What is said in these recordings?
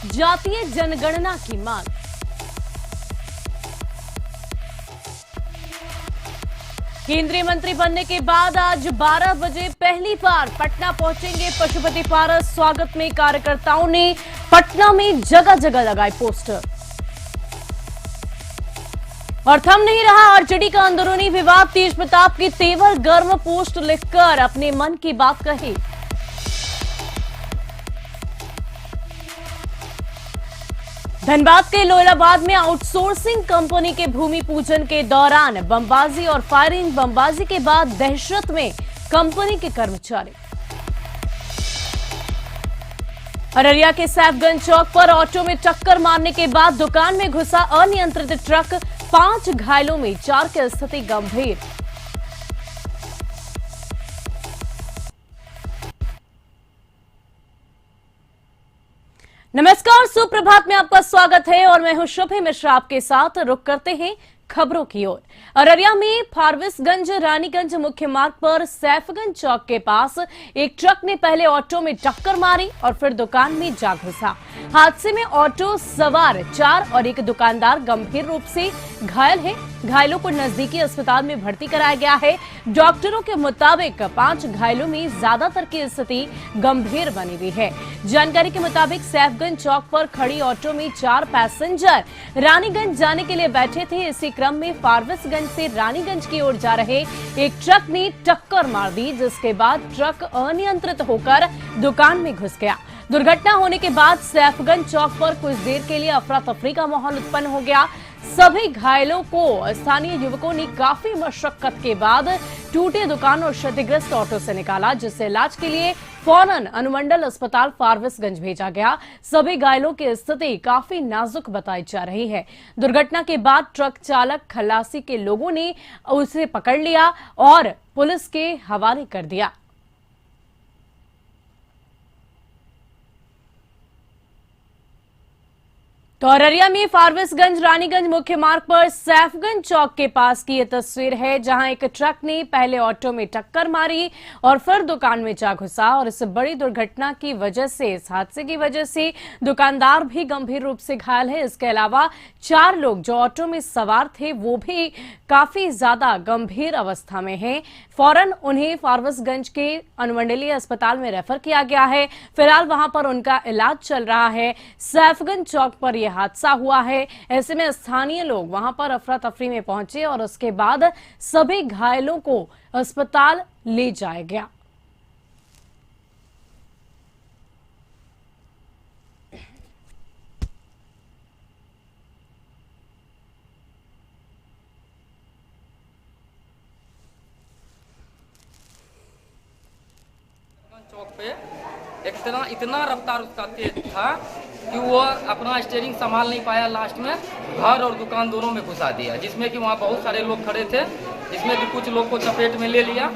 जातीय जनगणना की मांग। केंद्रीय मंत्री बनने के बाद आज 12 बजे पहली बार पटना पहुंचेंगे पशुपति पारस। स्वागत में कार्यकर्ताओं ने पटना में जगह जगह लगाए पोस्टर। और थम नहीं रहा आरजेडी का अंदरूनी विवाद। तेज प्रताप की तेवर गर्म पोस्ट लिखकर अपने मन की बात कही। धनबाद के लोलाबाद में आउटसोर्सिंग कंपनी के भूमि पूजन के दौरान बमबाजी और फायरिंग। बमबाजी के बाद दहशत में कंपनी के कर्मचारी। अररिया के सैफगंज चौक पर ऑटो में टक्कर मारने के बाद दुकान में घुसा अनियंत्रित ट्रक। 5 घायलों में 4 की स्थिति गंभीर। नमस्कार, सुप्रभात में आपका स्वागत है और मैं हूं शुभे मिश्रा। आपके साथ रुक करते हैं खबरों की ओर। अररिया में फारबिसगंज रानीगंज मुख्य मार्ग पर सैफगंज चौक के पास एक ट्रक ने पहले ऑटो में टक्कर मारी और फिर दुकान में जा घुसा। हादसे में ऑटो सवार 4 और एक दुकानदार गंभीर रूप से घायल है। घायलों को नजदीकी अस्पताल में भर्ती कराया गया है। डॉक्टरों के मुताबिक 5 घायलों में ज्यादातर की स्थिति गंभीर बनी हुई है। जानकारी के मुताबिक सैफगंज चौक पर खड़ी ऑटो में 4 पैसेंजर रानीगंज जाने के लिए बैठे थे। इसी क्रम में फारबिसगंज से रानीगंज की ओर जा रहे एक ट्रक ने टक्कर मार दी, जिसके बाद ट्रक अनियंत्रित होकर दुकान में घुस गया। दुर्घटना होने के बाद सैफगंज चौक पर कुछ देर के लिए अफरा तफरी का माहौल उत्पन्न हो गया। सभी घायलों को स्थानीय युवकों ने काफी मशक्कत के बाद टूटे दुकान और क्षतिग्रस्त ऑटो से निकाला, जिससे इलाज के लिए फौरन अनुमंडल अस्पताल फारबिसगंज भेजा गया। सभी घायलों की स्थिति काफी नाजुक बताई जा रही है। दुर्घटना के बाद ट्रक चालक खलासी के लोगों ने उसे पकड़ लिया और पुलिस के हवाले कर दिया। तो अररिया में फारबिसगंज रानीगंज मुख्य मार्ग पर सैफगंज चौक के पास की यह तस्वीर है, जहां एक ट्रक ने पहले ऑटो में टक्कर मारी और फिर दुकान में जा घुसा। और इस बड़ी दुर्घटना की वजह से, इस हादसे की वजह से दुकानदार भी गंभीर रूप से घायल है। इसके अलावा 4 लोग जो ऑटो में सवार थे वो भी काफी ज्यादा गंभीर अवस्था में हैं। फौरन उन्हें फारबिसगंज के अनुमंडलीय अस्पताल में रेफर किया गया है। फिलहाल वहां पर उनका इलाज चल रहा है। सैफगंज चौक पर यह हादसा हुआ है। ऐसे में स्थानीय लोग वहां पर अफरा तफरी में पहुंचे और उसके बाद सभी घायलों को अस्पताल ले जाया गया। चौक पे इतना रफ्तार उसका तेज था कि वो अपना स्टीयरिंग संभाल नहीं पाया। लास्ट में घर और दुकान दोनों में घुसा दिया, जिसमें कि वहाँ बहुत सारे लोग खड़े थे, जिसमें कि कुछ लोग को चपेट में ले लिया,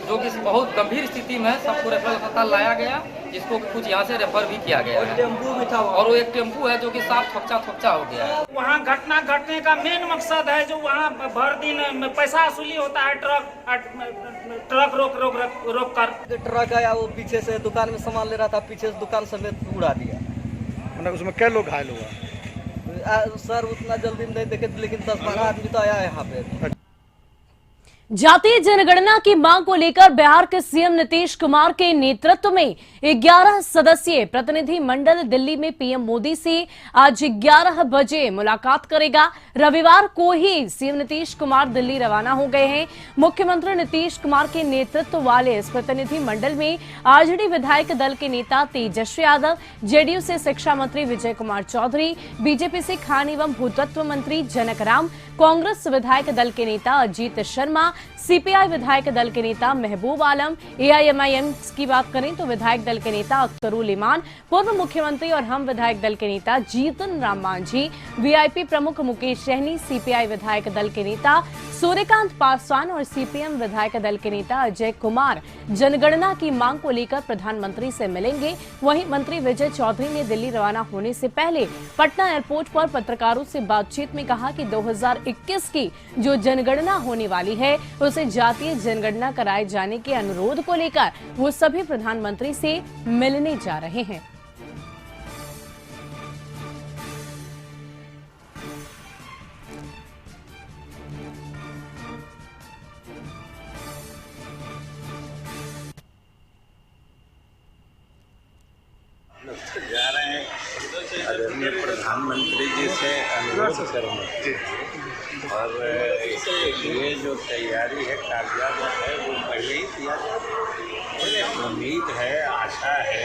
जो कि बहुत गंभीर स्थिति में सबको रेफरल अस्पताल लाया गया, जिसको कुछ यहाँ से रेफर भी किया गया है। टेम्पू भी था और वो एक टेम्पू है जो कि साफ थोपचा हो गया है। वहाँ घटना घटने का मेन मकसद है जो वहाँ भर दिन पैसा वसूली होता है। ट्रक रोक कर ट्रक आया, वो पीछे से दुकान में सामान ले रहा था, पीछे से दुकान समेत उड़ा दिया। मतलब उसमें क्या लोग घायल हुआ? सर उतना जल्दी नहीं देखे, लेकिन 10-12 आदमी तो आया यहाँ पे। जातीय जनगणना की मांग को लेकर बिहार के सीएम नीतीश कुमार के नेतृत्व में 11 सदस्यीय प्रतिनिधि मंडल दिल्ली में पीएम मोदी से आज 11 बजे मुलाकात करेगा। रविवार को ही सीएम नीतीश कुमार दिल्ली रवाना हो गए हैं। मुख्यमंत्री नीतीश कुमार के नेतृत्व वाले इस प्रतिनिधि मंडल में आरजेडी विधायक दल के नेता तेजस्वी यादव, जेडीयू से शिक्षा मंत्री विजय कुमार चौधरी, बीजेपी से खान एवं भूतत्व मंत्री जनक राम, कांग्रेस विधायक दल के नेता अजीत शर्मा, सीपीआई विधायक दल के नेता महबूब आलम, एआईएमआईएम की बात करें तो विधायक दल के नेता अख्तरुल इमान, पूर्व मुख्यमंत्री और हम विधायक दल के नेता जीतन राम मांझी, वीआईपी प्रमुख मुकेश सहनी, सीपीआई विधायक दल के नेता सूर्यकांत पासवान और सीपीएम विधायक दल के नेता अजय कुमार जनगणना की मांग को लेकर प्रधानमंत्री से मिलेंगे। वहीं मंत्री विजय चौधरी ने दिल्ली रवाना होने से पहले पटना एयरपोर्ट पर पत्रकारों से बातचीत में कहा कि 2021 की जो जनगणना होने वाली है उसे जातीय जनगणना कराए जाने के अनुरोध को लेकर वो सभी प्रधानमंत्री से मिलने जा रहे हैं। आदरणीय प्रधानमंत्री जी से अनुरोध करूँगा और ये जो तैयारी है कार्यालय है वो पहले ही किया जाए। उम्मीद है, आशा है,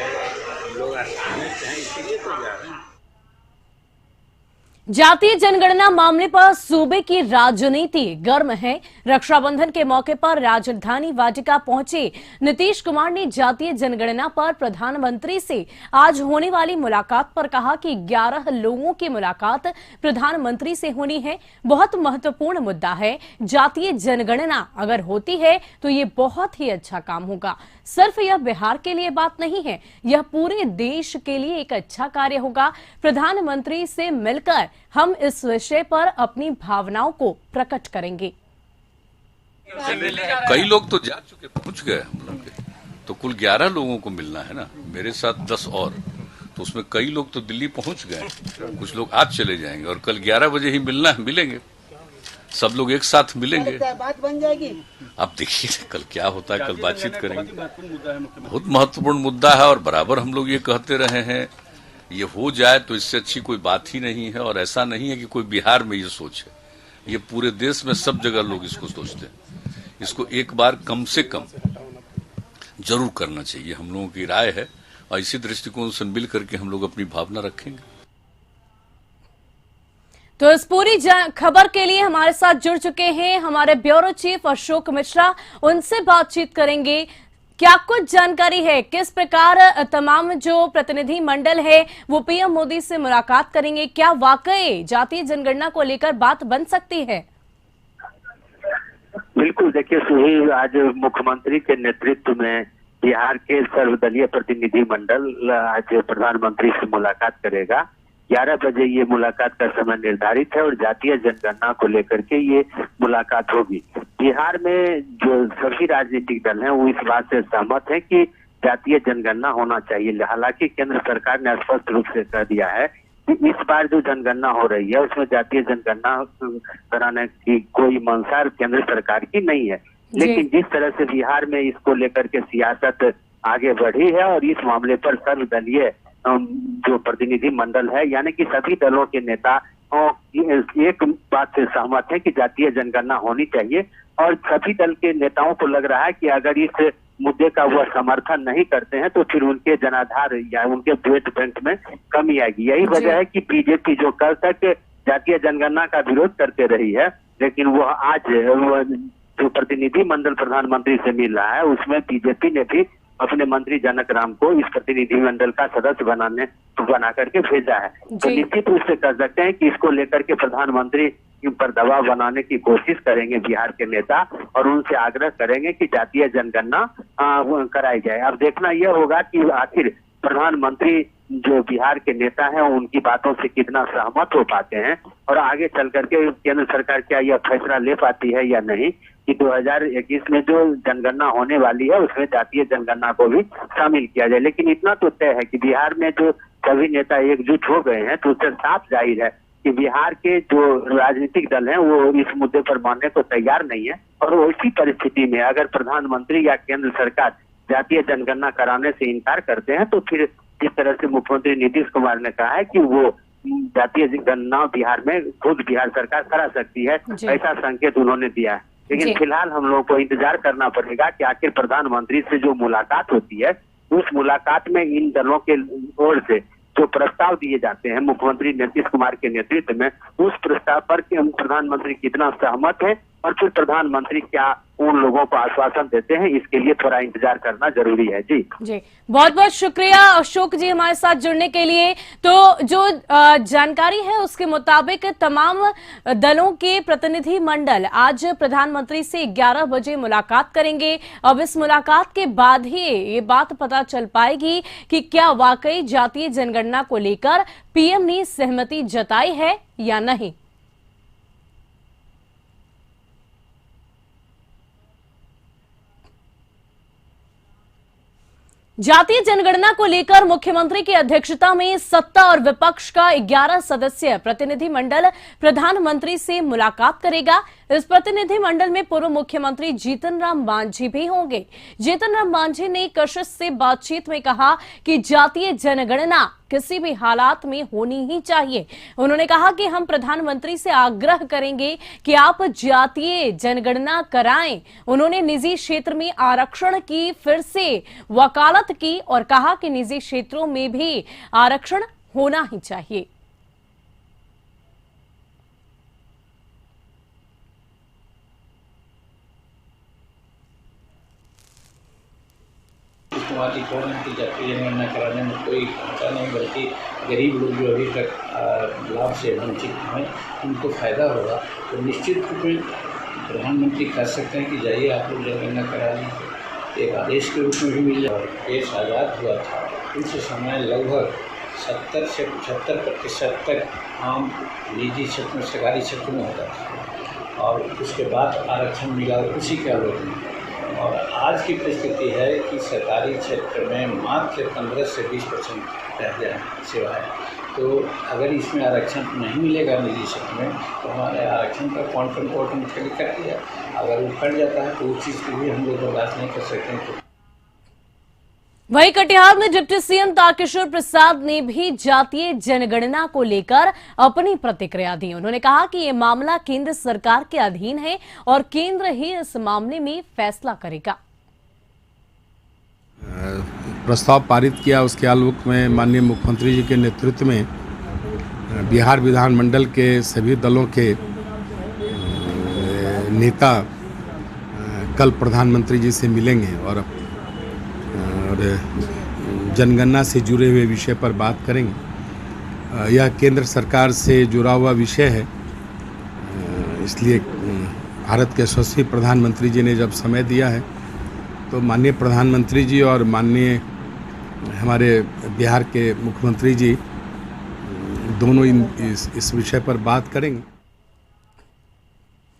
लोग आसानी से हैं, इसीलिए तो जा रहे हैं। जातीय जनगणना मामले पर सूबे की राजनीति गर्म है। रक्षाबंधन के मौके पर राजधानी वाटिका पहुंचे नीतीश कुमार ने जातीय जनगणना पर प्रधानमंत्री से आज होने वाली मुलाकात पर कहा कि 11 लोगों की मुलाकात प्रधानमंत्री से होनी है। बहुत महत्वपूर्ण मुद्दा है। जातीय जनगणना अगर होती है तो ये बहुत ही अच्छा काम होगा। सिर्फ यह बिहार के लिए बात नहीं है, यह पूरे देश के लिए एक अच्छा कार्य होगा। प्रधानमंत्री से मिलकर हम इस विषय पर अपनी भावनाओं को प्रकट करेंगे। कई लोग तो जा चुके, पहुंच गए हम लोग के, तो कुल 11 लोगों को मिलना है ना, मेरे साथ 10 और, तो उसमें कई लोग तो दिल्ली पहुंच गए, कुछ लोग आज चले जाएंगे और कल 11 बजे ही मिलना है, मिलेंगे सब लोग एक साथ मिलेंगे। बात बन जाएगी। अब देखिए कल क्या होता है, कल बातचीत करेंगे। बहुत महत्वपूर्ण मुद्दा है और बराबर हम लोग ये कहते रहे हैं, ये हो जाए तो इससे अच्छी कोई बात ही नहीं है। और ऐसा नहीं है कि कोई बिहार में ये सोच है, ये पूरे देश में सब जगह लोग इसको सोचते हैं। इसको एक बार कम से कम जरूर करना चाहिए, हम लोगों की राय है और इसी दृष्टिकोण से मिल करके हम लोग अपनी भावना रखेंगे। तो इस पूरी खबर के लिए हमारे साथ जुड़ चुके हैं हमारे ब्यूरो चीफ अशोक मिश्रा, उनसे बातचीत करेंगे। क्या कुछ जानकारी है, किस प्रकार तमाम जो प्रतिनिधि मंडल है वो पीएम मोदी से मुलाकात करेंगे? क्या वाकई जातीय जनगणना को लेकर बात बन सकती है? बिल्कुल, देखिए सुही, आज मुख्यमंत्री के नेतृत्व में बिहार के सर्वदलीय प्रतिनिधि मंडल आज प्रधानमंत्री से मुलाकात करेगा। 11 बजे ये मुलाकात का समय निर्धारित है और जातीय जनगणना को लेकर के ये मुलाकात होगी। बिहार में जो सभी राजनीतिक दल हैं वो इस बात से सहमत हैं कि जातीय जनगणना होना चाहिए। हालांकि केंद्र सरकार ने स्पष्ट रूप से कह दिया है कि इस बार जो जनगणना हो रही है उसमें जातीय जनगणना कराने की कोई मंशा केंद्र सरकार की नहीं है। लेकिन जिस तरह से बिहार में इसको लेकर के सियासत आगे बढ़ी है और इस मामले पर सर्वदलीय जो प्रतिनिधि मंडल है यानी कि सभी दलों के नेता एक बात से सहमत है कि जातीय जनगणना होनी चाहिए और सभी दल के नेताओं को लग रहा है कि अगर इस मुद्दे का वह समर्थन नहीं करते हैं तो फिर उनके जनाधार या उनके वोट बैंक में कमी आएगी। यही वजह है कि बीजेपी जो कल तक जातीय जनगणना का विरोध करते रही है, लेकिन वह आज जो प्रतिनिधि मंडल प्रधानमंत्री से मिल रहा है उसमें बीजेपी ने भी अपने मंत्री जनक राम को इस प्रतिनिधि मंडल का सदस्य बना करके भेजा है। तो निश्चित रूप से कह सकते हैं कि इसको लेकर के प्रधानमंत्री पर दबाव बनाने की कोशिश करेंगे बिहार के नेता और उनसे आग्रह करेंगे कि जातीय जनगणना कराई जाए। अब देखना यह होगा कि आखिर प्रधानमंत्री जो बिहार के नेता हैं उनकी बातों से कितना सहमत हो पाते हैं और आगे चल करके केंद्र सरकार क्या यह फैसला ले पाती है या नहीं कि 2021 में जो जनगणना होने वाली है उसमें जातीय जनगणना को भी शामिल किया जाए। लेकिन इतना तो तय है कि बिहार में जो सभी नेता एकजुट हो गए हैं तो उससे साफ जाहिर है कि बिहार के जो राजनीतिक दल हैं वो इस मुद्दे पर मानने को तैयार नहीं है और उसी परिस्थिति में अगर प्रधानमंत्री या केंद्र सरकार जातीय जनगणना कराने से इनकार करते हैं तो फिर जिस तरह से मुख्यमंत्री नीतीश कुमार ने कहा है कि वो जातीय जनगणना बिहार में खुद बिहार सरकार करा सकती है, ऐसा संकेत उन्होंने दिया है। लेकिन फिलहाल हम लोगों को इंतजार करना पड़ेगा कि आखिर प्रधानमंत्री से जो मुलाकात होती है उस मुलाकात में इन दलों के ओर से जो प्रस्ताव दिए जाते हैं मुख्यमंत्री नीतीश कुमार के नेतृत्व में उस प्रस्ताव पर प्रधानमंत्री कितना सहमत है और फिर प्रधानमंत्री क्या उन लोगों को आश्वासन देते हैं, इसके लिए थोड़ा इंतजार करना जरूरी है। जी बहुत बहुत शुक्रिया अशोक जी हमारे साथ जुड़ने के लिए। तो जो जानकारी है उसके मुताबिक तमाम दलों के प्रतिनिधि मंडल आज प्रधानमंत्री से 11 बजे मुलाकात करेंगे। अब इस मुलाकात के बाद ही ये बात पता चल पाएगी कि क्या वाकई जातीय जनगणना को लेकर पीएम ने सहमति जताई है या नहीं। जातीय जनगणना को लेकर मुख्यमंत्री की अध्यक्षता में सत्ता और विपक्ष का 11 सदस्यीय प्रतिनिधि मंडल प्रधानमंत्री से मुलाकात करेगा। इस प्रतिनिधि मंडल में पूर्व मुख्यमंत्री जीतन राम मांझी भी होंगे। जीतन राम मांझी ने कशिश से बातचीत में कहा कि जातीय जनगणना किसी भी हालात में होनी ही चाहिए। उन्होंने कहा कि हम प्रधानमंत्री से आग्रह करेंगे कि आप जातीय जनगणना कराएं। उन्होंने निजी क्षेत्र में आरक्षण की फिर से वकालत की और कहा कि निजी क्षेत्रों में भी आरक्षण होना ही चाहिए। समाज की जातीय जनगणना कराने में कोई खर्चा नहीं, बल्कि गरीब लोग जो अभी तक लाभ से वंचित हैं उनको फायदा होगा। तो निश्चित रूप में प्रधानमंत्री कह सकते हैं कि जाइए आप लोग जनगणना करा लीजिए, एक आदेश के रूप में भी मिल जाए। देश आज़ाद हुआ था उस समय लगभग 70 से 75% तक आम निजी क्षेत्र में, सरकारी क्षेत्र में होता था और उसके बाद आरक्षण मिला उसी के आलोक में। और आज की परिस्थिति है कि सरकारी क्षेत्र में मात्र 15 से 20% रह जाए सेवाएं। तो अगर इसमें आरक्षण नहीं मिलेगा निजी क्षेत्र में तो हमारे आरक्षण का क्वांटम कोर्ट ने कर दिया। अगर वो कट जाता है तो उस चीज़ की भी हम लोग बर्दाश्त नहीं कर सकते हैं। वहीं कटिहार में डिप्टी सीएम तारकिशोर प्रसाद ने भी जातीय जनगणना को लेकर अपनी प्रतिक्रिया दी। उन्होंने कहा कि ये मामला केंद्र सरकार के अधीन है और केंद्र ही इस मामले में फैसला करेगा। प्रस्ताव पारित किया, उसके आलोक में माननीय मुख्यमंत्री जी के नेतृत्व में बिहार विधानमंडल के सभी दलों के नेता कल प्रधानमंत्री जी से मिलेंगे और जनगणना से जुड़े हुए विषय पर बात करेंगे। यह केंद्र सरकार से जुड़ा हुआ विषय है, इसलिए भारत के यशस्वी प्रधानमंत्री जी ने जब समय दिया है तो माननीय प्रधानमंत्री जी और माननीय हमारे बिहार के मुख्यमंत्री जी दोनों इस विषय पर बात करेंगे।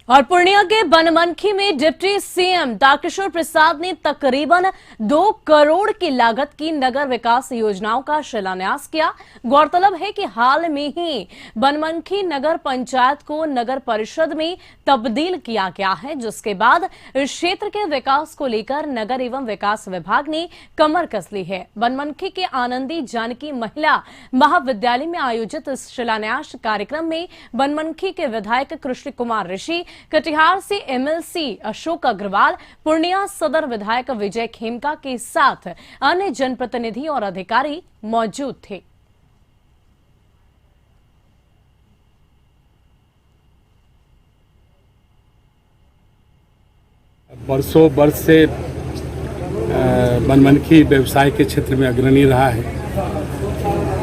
और पूर्णिया के बनमनखी में डिप्टी सीएम तारकिशोर प्रसाद ने तकरीबन 2 करोड़ की लागत की नगर विकास योजनाओं का शिलान्यास किया। गौरतलब है कि हाल में ही बनमनखी नगर पंचायत को नगर परिषद में तब्दील किया गया है, जिसके बाद इस क्षेत्र के विकास को लेकर नगर एवं विकास विभाग ने कमर कस ली है। बनमनखी के आनंदी जानकी महिला महाविद्यालय में आयोजित इस शिलान्यास कार्यक्रम में बनमनखी के विधायक कृष्ण कुमार ऋषि, कटिहार से एमएलसी अशोक अग्रवाल, पूर्णिया सदर विधायक विजय खेमका के साथ अन्य जनप्रतिनिधि और अधिकारी मौजूद थे। बरसों वर्ष से बनमनखी व्यवसाय के क्षेत्र में अग्रणी रहा है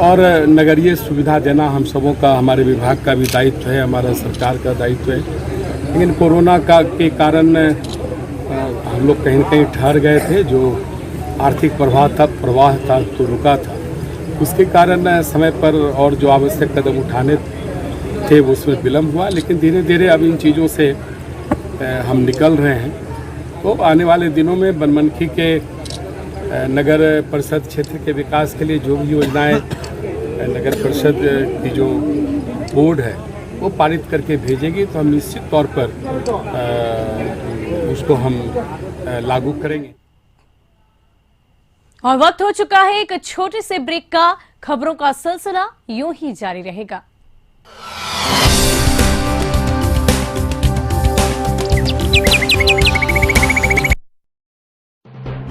और नगरीय सुविधा देना हम सबों का, हमारे विभाग का भी दायित्व है, हमारा सरकार का दायित्व है। लेकिन कोरोना के कारण हम लोग कहीं न कहीं ठहर गए थे। जो आर्थिक प्रवाह था तो रुका था, उसके कारण समय पर और जो आवश्यक कदम उठाने थे वो उसमें विलम्ब हुआ। लेकिन धीरे धीरे अब इन चीज़ों से हम निकल रहे हैं। तो आने वाले दिनों में बनमनखी के नगर परिषद क्षेत्र के विकास के लिए जो भी योजनाएं नगर परिषद की जो बोर्ड है वो पारित करके भेजेगी तो हम निश्चित तौर पर उसको हम लागू करेंगे। और वक्त हो चुका है एक छोटे से ब्रेक का। खबरों का सिलसिला यूं ही जारी रहेगा।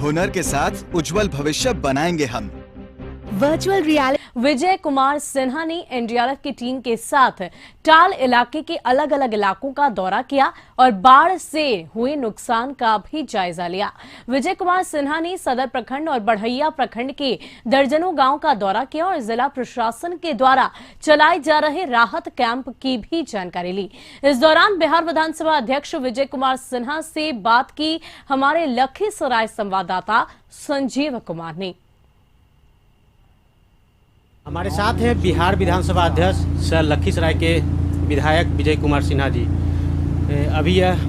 हुनर के साथ उज्जवल भविष्य बनाएंगे हम। वर्चुअल रियलिटी विजय कुमार सिन्हा ने एनडीआरएफ की टीम के साथ टाल इलाके के अलग अलग इलाकों का दौरा किया और बाढ़ से हुए नुकसान का भी जायजा लिया। विजय कुमार सिन्हा ने सदर प्रखंड और बढ़ैया प्रखंड के दर्जनों गांव का दौरा किया और जिला प्रशासन के द्वारा चलाए जा रहे राहत कैंप की भी जानकारी ली। इस दौरान बिहार विधानसभा अध्यक्ष विजय कुमार सिन्हा से बात की हमारे लखीसराय संवाददाता संजीव कुमार ने। हमारे साथ है बिहार विधानसभा अध्यक्ष सर लखीसराय के विधायक विजय कुमार सिन्हा जी। अभी यह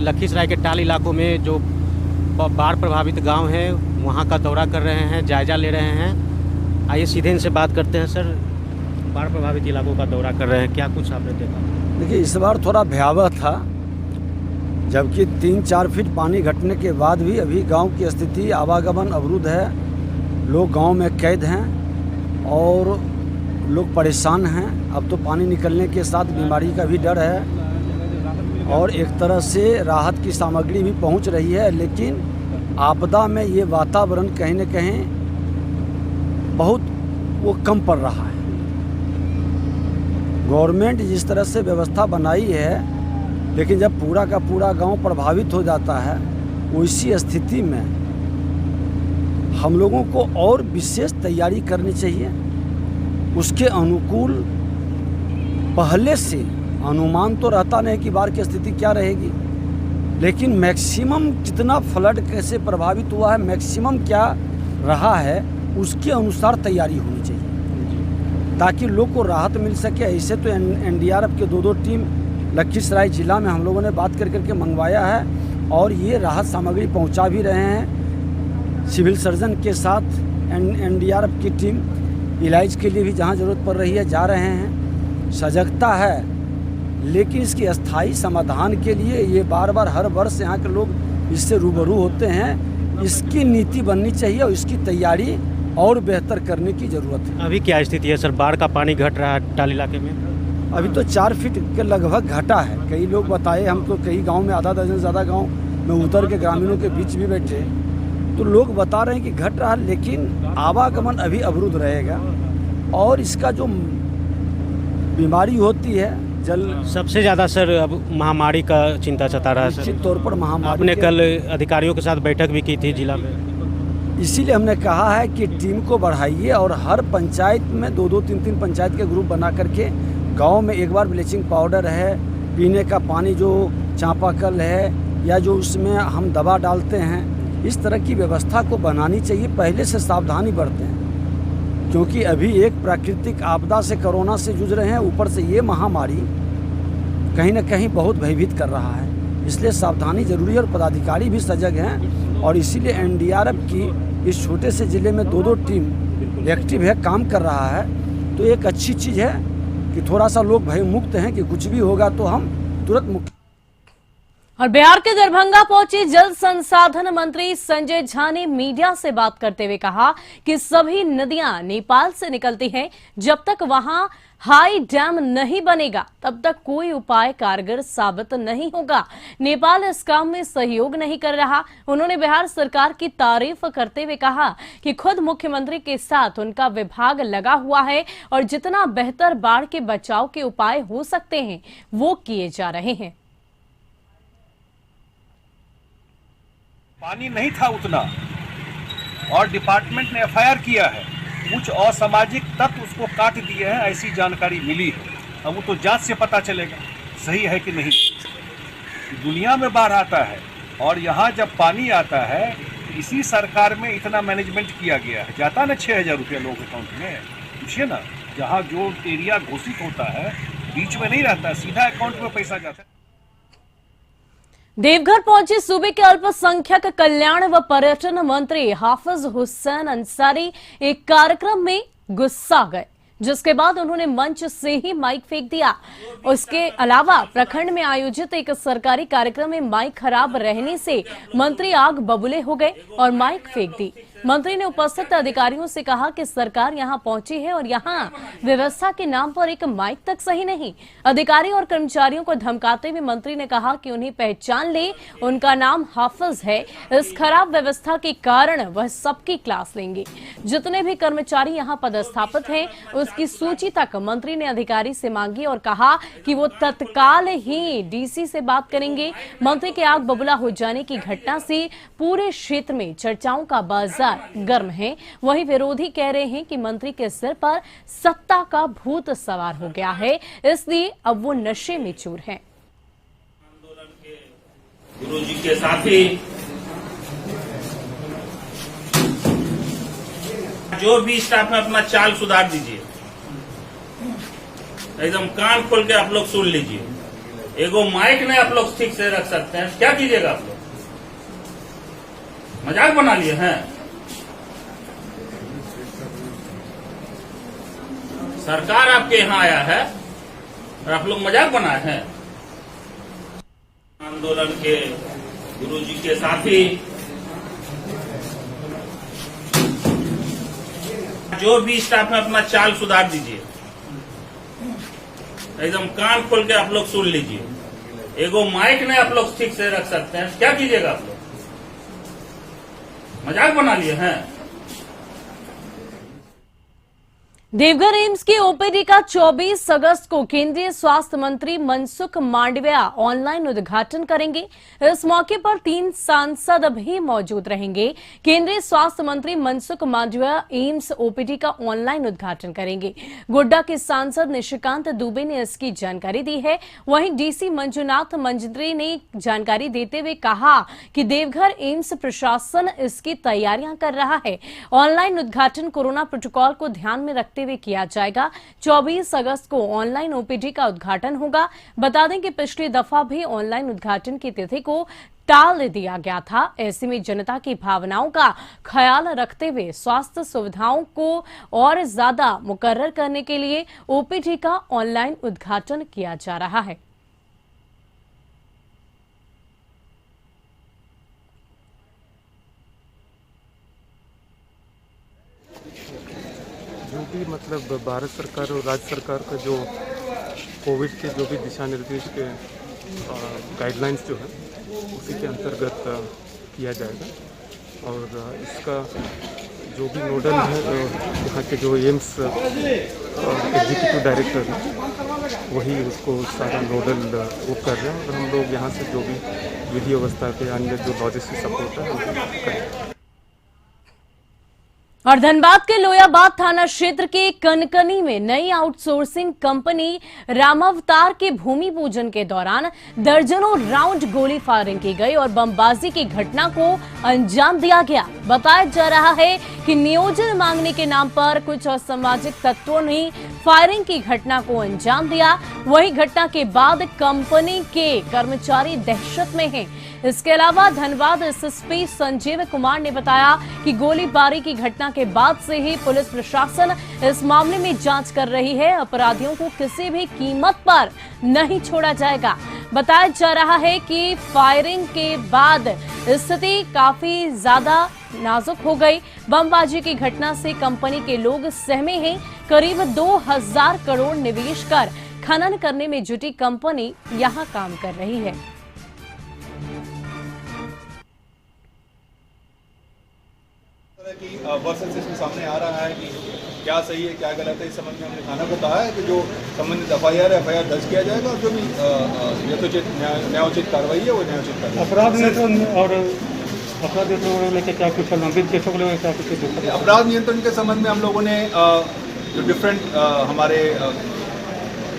लखीसराय के टाल इलाकों में जो बाढ़ प्रभावित गांव हैं वहां का दौरा कर रहे हैं, जायजा ले रहे हैं। आइए सीधे इनसे बात करते हैं। सर, बाढ़ प्रभावित इलाकों का दौरा कर रहे हैं, क्या कुछ आपने देखा? देखिए, इस बार थोड़ा भयावह था, जबकि 3-4 फीट पानी घटने के बाद भी अभी गाँव की स्थिति आवागमन अवरुद्ध है। लोग गाँव में कैद हैं और लोग परेशान हैं। अब तो पानी निकलने के साथ बीमारी का भी डर है और एक तरह से राहत की सामग्री भी पहुंच रही है, लेकिन आपदा में ये वातावरण कहीं न कहीं बहुत वो कम पड़ रहा है। गवर्नमेंट जिस तरह से व्यवस्था बनाई है, लेकिन जब पूरा का पूरा गांव प्रभावित हो जाता है, उसी स्थिति में हम लोगों को और विशेष तैयारी करनी चाहिए। उसके अनुकूल पहले से अनुमान तो रहता नहीं कि बाढ़ की स्थिति क्या रहेगी, लेकिन मैक्सिमम कितना फ्लड कैसे प्रभावित हुआ है, मैक्सिमम क्या रहा है, उसके अनुसार तैयारी होनी चाहिए ताकि लोग को राहत मिल सके। ऐसे तो एनडीआरएफ के 2-2 टीम लखीसराय जिला में हम लोगों ने बात करके मंगवाया है और ये राहत सामग्री पहुंचा भी रहे हैं। सिविल सर्जन के साथ एनडीआरएफ की टीम इलाज के लिए भी जहां ज़रूरत पड़ रही है जा रहे हैं। सजगता है, लेकिन इसकी अस्थाई समाधान के लिए ये बार बार हर वर्ष यहाँ के लोग इससे रूबरू होते हैं। इसकी नीति बननी चाहिए और इसकी तैयारी और बेहतर करने की ज़रूरत है। अभी क्या स्थिति है सर? बाढ़ का पानी घट रहा है टाल इलाके में? अभी तो 4 फीट के लगभग घटा है। कई लोग बताए, हम तो कई गांव में आधा दर्जन से ज़्यादा गांव में उतर के ग्रामीणों के बीच भी बैठे, तो लोग बता रहे हैं कि घट रहा है, लेकिन आवागमन अभी अवरुद्ध रहेगा और इसका जो बीमारी होती है जल सबसे ज़्यादा सर अब महामारी का चिंता सता रहा है। निश्चित तौर पर महामारी आपने कल अधिकारियों के साथ बैठक भी की थी जिला में, इसीलिए हमने कहा है कि टीम को बढ़ाइए और हर पंचायत में 2-2, 3-3 पंचायत के ग्रुप बना करके गांव में एक बार ब्लीचिंग पाउडर है, पीने का पानी जो चापाकल है या जो उसमें हम दवा डालते हैं, इस तरह की व्यवस्था को बनानी चाहिए। पहले से सावधानी बरतें, क्योंकि अभी एक प्राकृतिक आपदा से कोरोना से जूझ रहे हैं, ऊपर से ये महामारी कहीं न कहीं बहुत भयभीत कर रहा है। इसलिए सावधानी जरूरी है और पदाधिकारी भी सजग हैं और इसीलिए एनडीआरएफ की इस छोटे से ज़िले में 2-2 टीम एक्टिव है, काम कर रहा है। तो एक अच्छी चीज़ है कि थोड़ा सा लोग भय मुक्त हैं कि कुछ भी होगा तो हम तुरंत मुक्त। और बिहार के दरभंगा पहुंचे जल संसाधन मंत्री संजय झा ने मीडिया से बात करते हुए कहा कि सभी नदियां नेपाल से निकलती हैं। जब तक वहां हाई डैम नहीं बनेगा तब तक कोई उपाय कारगर साबित नहीं होगा। नेपाल इस काम में सहयोग नहीं कर रहा। उन्होंने बिहार सरकार की तारीफ करते हुए कहा कि खुद मुख्यमंत्री के साथ उनका विभाग लगा हुआ है और जितना बेहतर बाढ़ के बचाव के उपाय हो सकते हैं वो किए जा रहे हैं। पानी नहीं था उतना और डिपार्टमेंट ने एफआईआर किया है, कुछ असामाजिक तत्व उसको काट दिए हैं, ऐसी जानकारी मिली है। अब वो तो जांच से पता चलेगा सही है कि नहीं। दुनिया में बाढ़ आता है और यहाँ जब पानी आता है, इसी सरकार में इतना मैनेजमेंट किया गया है। जाता ना 6,000 रुपया लोग अकाउंट में, पूछिए ना, जहाँ जो एरिया घोषित होता है बीच में नहीं रहता, सीधा अकाउंट में पैसा जाता है। देवघर पहुंचे सूबे के अल्पसंख्यक कल्याण व पर्यटन मंत्री हाफिज हुसैन अंसारी एक कार्यक्रम में गुस्सा गए, जिसके बाद उन्होंने मंच से ही माइक फेंक दिया। उसके अलावा प्रखंड में आयोजित एक सरकारी कार्यक्रम में माइक खराब रहने से मंत्री आग बबूले हो गए और माइक फेंक दी। मंत्री ने उपस्थित अधिकारियों से कहा कि सरकार यहां पहुंची है और यहां व्यवस्था के नाम पर एक माइक तक सही नहीं। अधिकारी और कर्मचारियों को धमकाते हुए मंत्री ने कहा कि उन्हें पहचान ले, उनका नाम हाफिज है। इस खराब व्यवस्था के कारण वह सबकी क्लास लेंगे। जितने भी कर्मचारी यहां पदस्थापित हैं उसकी सूची तक मंत्री ने अधिकारी से मांगी और कहा कि वो तत्काल ही डीसी से बात करेंगे। मंत्री के आग बबूला हो जाने की घटना से पूरे क्षेत्र में चर्चाओं का बाजार गर्म है। वहीं विरोधी कह रहे हैं कि मंत्री के सिर पर सत्ता का भूत सवार हो गया है, इसलिए अब वो नशे में चूर हैं। आंदोलन के गुरुजी के साथी जो भी स्टाफ में अपना चाल सुधार दीजिए, एकदम कान खोल के आप लोग सुन लीजिए। एगो माइक नहीं आप लोग ठीक से रख सकते हैं, क्या कीजिएगा आप लोग? मजाक बना लिए हैं। सरकार आपके यहाँ आया है और आप लोग मजाक बनाए हैं। आंदोलन के गुरुजी के साथी जो भी स्टाफ है अपना चाल सुधार दीजिए, एकदम कान खोल के आप लोग सुन लीजिए। एगो माइक नहीं आप लोग ठीक से रख सकते हैं, क्या कीजिएगा आप लोग? मजाक बना लिए हैं। देवघर एम्स की ओपीडी का 24 अगस्त को केंद्रीय स्वास्थ्य मंत्री मनसुख मांडविया ऑनलाइन उद्घाटन करेंगे। इस मौके पर 3 सांसद भी मौजूद रहेंगे। केंद्रीय स्वास्थ्य मंत्री मनसुख मांडविया एम्स ओपीडी का ऑनलाइन उद्घाटन करेंगे। गोड्डा के सांसद निशिकांत दुबे ने इसकी जानकारी दी है। वहीं डीसी मंजुनाथ मंजरी ने जानकारी देते हुए कहा कि देवघर एम्स प्रशासन इसकी तैयारियां कर रहा है। ऑनलाइन उद्घाटन कोरोना प्रोटोकॉल को ध्यान में रखते हुए किया जाएगा। 24 अगस्त को ऑनलाइन ओपीडी का उद्घाटन होगा। बता दें कि पिछली दफा भी ऑनलाइन उद्घाटन की तिथि को टाल दिया गया था। ऐसे में जनता की भावनाओं का ख्याल रखते हुए स्वास्थ्य सुविधाओं को और ज्यादा मुकर्रर करने के लिए ओपीडी का ऑनलाइन उद्घाटन किया जा रहा है। जो भी मतलब भारत सरकार और राज्य सरकार का जो कोविड के जो भी दिशा निर्देश के गाइडलाइंस जो है उसी के अंतर्गत किया जाएगा। और इसका जो भी नोडल है यहाँ के जो एम्स एग्जीक्यूटिव डायरेक्टर हैं वही उसको सारा नोडल वो कर रहे हैं। और हम लोग यहाँ से जो भी विधि व्यवस्था के अन्य जो लॉजिस्टिक सपोर्ट है वो करेंगे। और धनबाद के लोयाबाद थाना क्षेत्र के कनकनी में नई आउटसोर्सिंग कंपनी रामावतार के भूमि पूजन के दौरान दर्जनों राउंड गोली फायरिंग की गई और बमबाजी की घटना को अंजाम दिया गया। बताया जा रहा है कि नियोजन मांगने के नाम पर कुछ असामाजिक तत्वों ने फायरिंग की घटना को अंजाम दिया। वही घटना के बाद कंपनी के कर्मचारी दहशत में हैं। इसके अलावा धनबाद एसएसपी संजीव कुमार ने बताया कि गोलीबारी की घटना के बाद से ही पुलिस प्रशासन इस मामले में जांच कर रही है। अपराधियों को किसी भी कीमत पर नहीं छोड़ा जाएगा। बताया जा रहा है कि फायरिंग के बाद स्थिति काफी ज्यादा नाजुक हो गई। बमबाजी की घटना से कंपनी के लोग सहमे हैं। करीब 2000 करोड़ निवेश कर खनन करने में जुटी कंपनी यहां काम कर रही है। वर्सेस इसमें सामने आ रहा है कि क्या सही है क्या गलत है। इस संबंध में हमने थाना को कहा है कि जो संबंधित एफआईआर दर्ज किया जाएगा और जो भी यथोचित न्यायोचित कार्रवाई है वो न्यायोचित कार्रवाई। अपराध नियंत्रण और अपराध नियंत्रण लेकर क्या कुछ लंबित केसों को लेकर क्या कुछ अपराध नियंत्रण के संबंध में हम लोगों ने जो डिफरेंट हमारे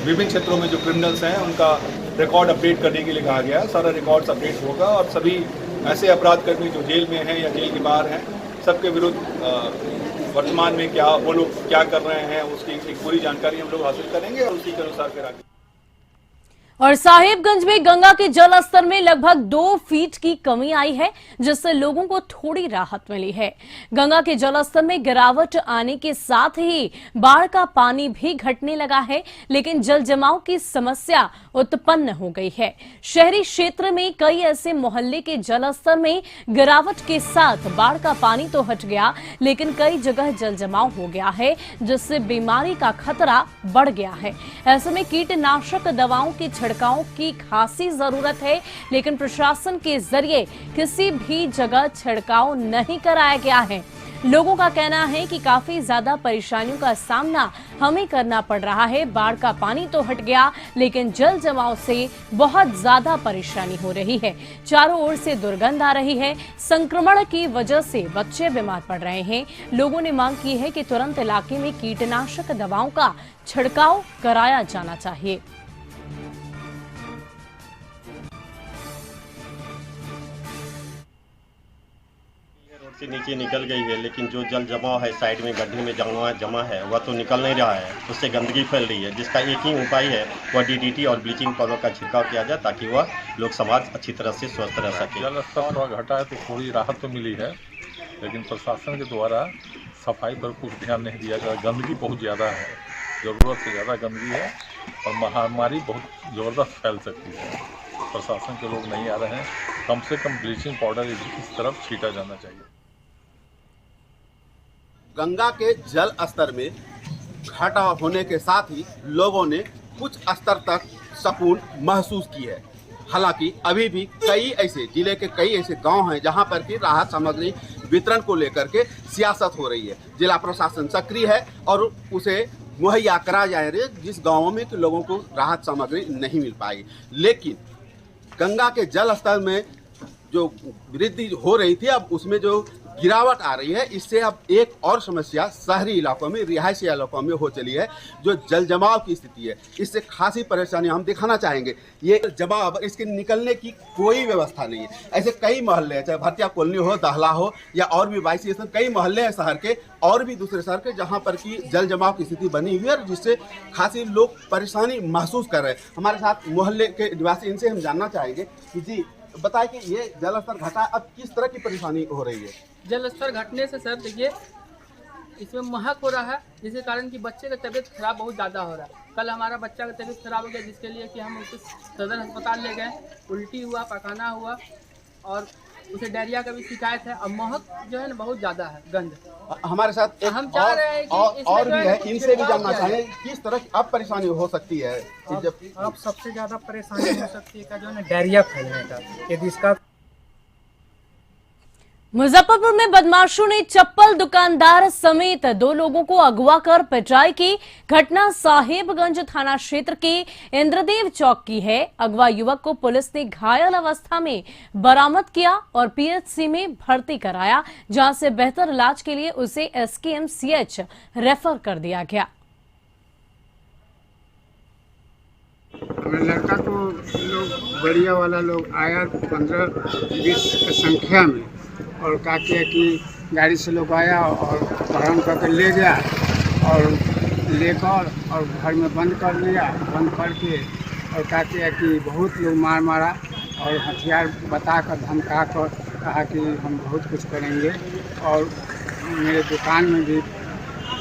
विभिन्न क्षेत्रों में जो क्रिमिनल्स हैं उनका रिकॉर्ड अपडेट करने के लिए कहा गया है। सारा रिकॉर्ड्स अपडेट होगा और सभी ऐसे अपराध कर्मी जो जेल में हैं या जेल के बाहर हैं सबके विरुद्ध वर्तमान में क्या वो लोग क्या कर रहे हैं उसकी एक पूरी जानकारी हम लोग हासिल करेंगे और उसी के अनुसार फिर आगे। और साहिबगंज में गंगा के जल स्तर में लगभग 2 फीट की कमी आई है, जिससे लोगों को थोड़ी राहत मिली है। गंगा के जल स्तर में गिरावट आने के साथ ही बाढ़ का पानी भी घटने लगा है, लेकिन जल जमाव की समस्या उत्पन्न हो गई है। शहरी क्षेत्र में कई ऐसे मोहल्ले के जल स्तर में गिरावट के साथ बाढ़ का पानी तो हट गया, लेकिन कई जगह जल जमाव हो गया है, जिससे बीमारी का खतरा बढ़ गया है। ऐसे में कीटनाशक दवाओं के छिड़काव की खासी जरूरत है, लेकिन प्रशासन के जरिए किसी भी जगह छिड़काव नहीं कराया गया है। लोगों का कहना है कि काफी ज्यादा परेशानियों का सामना हमें करना पड़ रहा है। बाढ़ का पानी तो हट गया, लेकिन जल जमाव से बहुत ज्यादा परेशानी हो रही है। चारों ओर से दुर्गंध आ रही है। संक्रमण की वजह से बच्चे बीमार पड़ रहे हैं। लोगों ने मांग की है कि तुरंत इलाके में कीटनाशक दवाओं का छिड़काव कराया जाना चाहिए। से नीचे निकल गई है, लेकिन जो जल जमाव है साइड में गड्ढे में जमा है वह तो निकल नहीं रहा है, उससे गंदगी फैल रही है। जिसका एक ही उपाय है वह डीडीटी और ब्लीचिंग पाउडर का छिड़काव किया जाए ताकि वह लोग समाज अच्छी तरह से स्वस्थ रह सके। जल स्तर थोड़ा घटा है तो थोड़ी राहत तो मिली है, लेकिन प्रशासन के द्वारा सफाई पर कुछ ध्यान नहीं दिया गया। गंदगी बहुत ज़्यादा है, ज़रूरत से ज़्यादा गंदगी है और महामारी बहुत ज़बरदस्त फैल सकती है। प्रशासन के लोग नहीं आ रहे हैं। कम से कम ब्लीचिंग पाउडर इस तरफ छीटा जाना चाहिए। गंगा के जल स्तर में घटाव होने के साथ ही लोगों ने कुछ स्तर तक सुकून महसूस की है। हालांकि अभी भी कई ऐसे जिले के कई ऐसे गांव हैं जहां पर कि राहत सामग्री वितरण को लेकर के सियासत हो रही है। जिला प्रशासन सक्रिय है और उसे मुहैया करा जा रही है जिस गाँवों में कि लोगों को राहत सामग्री नहीं मिल पाई। लेकिन गंगा के जल स्तर में जो वृद्धि हो रही थी, अब उसमें जो गिरावट आ रही है, इससे अब एक और समस्या शहरी इलाकों में, रिहायशी इलाकों में हो चली है, जो जल जमाव की स्थिति है। इससे खासी परेशानी हम दिखाना चाहेंगे। ये जमाव, इसके निकलने की कोई व्यवस्था नहीं है। ऐसे कई मोहल्ले हैं, चाहे भरतिया कॉलोनी हो, दहला हो या और भी 22 कई मोहल्ले हैं शहर के और भी दूसरे शहर के, जहाँ पर कि जल जमाव की स्थिति बनी हुई है और जिससे खासी लोग परेशानी महसूस कर रहे हैं। हमारे साथ मोहल्ले के निवासी, इनसे हम जानना चाहेंगे कि जी बताएं कि ये जल स्तर घटा, अब किस तरह की परेशानी हो रही है? जल स्तर घटने से सर देखिए इसमें महक हो रहा है, जिसके कारण कि बच्चे का तबीयत खराब बहुत ज़्यादा हो रहा है। कल हमारा बच्चा का तबीयत खराब हो गया, जिसके लिए कि हम उसे सदर अस्पताल ले गए। उल्टी हुआ, पखाना हुआ और उसे डायरिया का भी शिकायत है। अब महक जो है ना बहुत ज़्यादा है, गंध। हमारे साथ हम चाह रहे हैं कि और भी है, इनसे भी जानना चाहें किस तरह की अब परेशानी हो सकती है? अब सबसे ज़्यादा परेशानी हो सकती है जो है ना डायरिया फैलने का, यदि इसका। मुजफ्फरपुर में बदमाशों ने चप्पल दुकानदार समेत 2 लोगों को अगवा कर पिटाई की। घटना साहेबगंज थाना क्षेत्र के इंद्रदेव चौक की है। अगवा युवक को पुलिस ने घायल अवस्था में बरामद किया और पीएचसी में भर्ती कराया, जहां से बेहतर इलाज के लिए उसे एसकेएमसीएच रेफर कर दिया गया। लड़का को लोग बढ़िया वाला लोग आया 15-20 की संख्या में और क्या किया कि गाड़ी से लोग आया और बहन करके ले गया और लेकर और घर में बंद कर दिया। बंद करके और क्या किया कि बहुत लोग मारा और हथियार बताकर धमका कर कहा कि हम बहुत कुछ करेंगे और मेरे दुकान में भी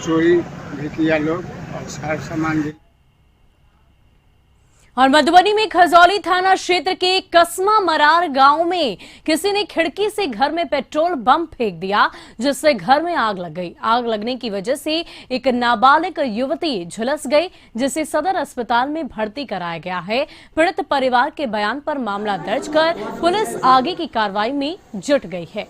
चोरी भी किया लोग और सारा सामान भी। और मधुबनी में खजौली थाना क्षेत्र के कसमा मरार गांव में किसी ने खिड़की से घर में पेट्रोल बम फेंक दिया, जिससे घर में आग लग गई। आग लगने की वजह से एक नाबालिग युवती झुलस गई, जिसे सदर अस्पताल में भर्ती कराया गया है। पीड़ित परिवार के बयान पर मामला दर्ज कर पुलिस आगे की कार्रवाई में जुट गई है।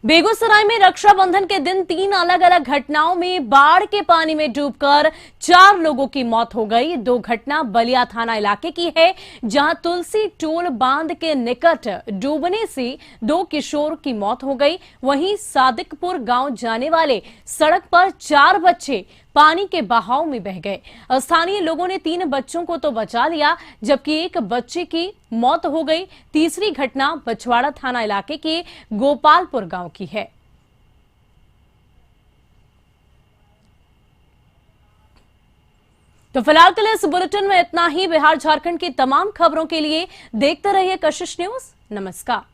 बेगूसराय में रक्षाबंधन के दिन 3 अलग अलग घटनाओं में बाढ़ के पानी में डूबकर 4 लोगों की मौत हो गई। 2 घटना बलिया थाना इलाके की है, जहां तुलसी टोल बांध के निकट डूबने से 2 किशोर की मौत हो गई। वहीं सादिकपुर गांव जाने वाले सड़क पर 4 बच्चे पानी के बहाव में बह गए। स्थानीय लोगों ने 3 बच्चों को तो बचा लिया, जबकि एक बच्चे की मौत हो गई। तीसरी घटना बछवाड़ा थाना इलाके के गोपालपुर गांव की है। तो फिलहाल के लिए इस बुलेटिन में इतना ही। बिहार झारखंड की तमाम खबरों के लिए देखते रहिए कशिश न्यूज। नमस्कार।